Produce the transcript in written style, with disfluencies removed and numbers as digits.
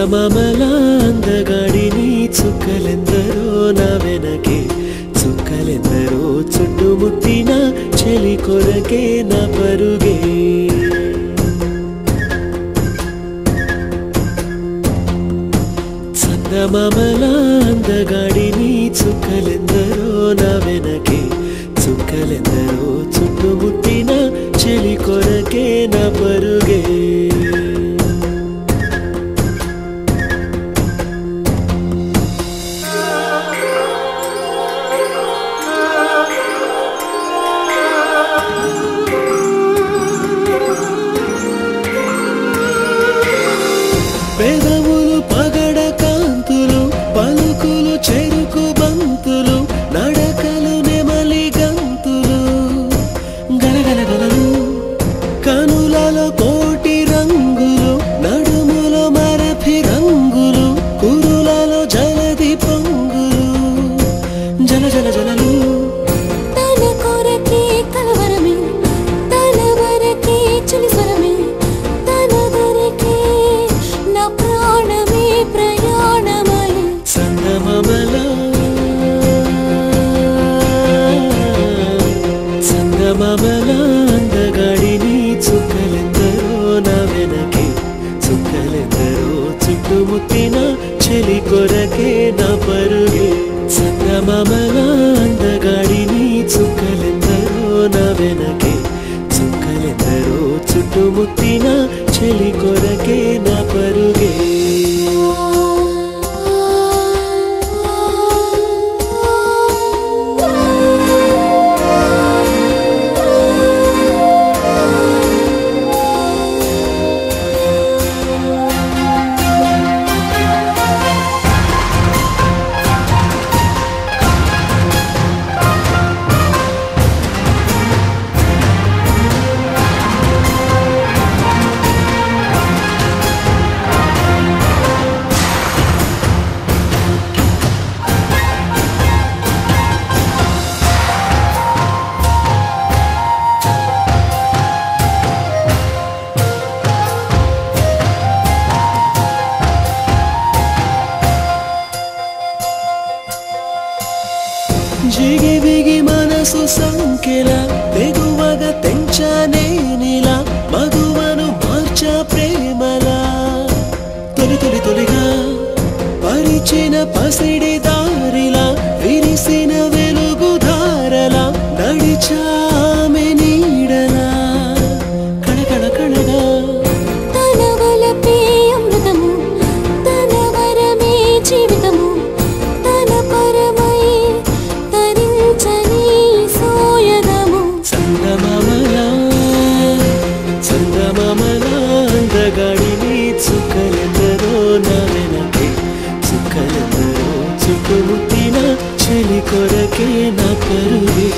చందమామల అందగాడిని చుక్కలెందరో నా వెనకే చుక్కలెందరో చుట్టుముట్టిన చెలి కొరకే నా పరుగే చందమామల అందగాడిని చుక్కలెందరో నా వెనకే చుక్కలెందరో చుట్టుముట్టిన చెలి కొరకే నా పరుగే పెదవులు పగడ కాంతులు పలుకులు చెరుకు బంతులు నడకలు నెమలి గంతులు గలగలగలలు కనులలో కోటి రంగులు నడుములో మరఫి రంగులు కురులలో జలది పొంగులు జల జల జలలు తన కొరకే కలవరమే తన వరకే చలిస్వరమే తన దొరికే నా ప్రాణమే ప్రయాణమై చందమామల అందగాడిని చుక్కలెందరో నా వెనకే చుక్కలెందరో చుట్టుముట్టిన చెలి కొరకే నా పరుగే చందమామల అందగాడిని చుక్కలెందరో నా వెనకే చుక్కలెందరో చుట్టుముట్టిన చెలి కొరకే నా పరుగే జిగి బిగి మనసు సంఖ్యల తెగువగా తెంచానే నీలా మగువను మార్చా ప్రేమలా తొలి తొలి తొలిగా పరిచిన పసిడి దారిలా విరిసిన వెలుగు ధారలా నడిచామె నీడలా కణకణ కణగా తన వలపే అమృతము తన వరమే జీవితము తన పరమై తరించని సోయగము చందమామల అందగాడిని చుక్కలెందరో నా వెనకే చుక్కలెందరో చుట్టుముట్టిన చెలి కొరకే నా పరుగే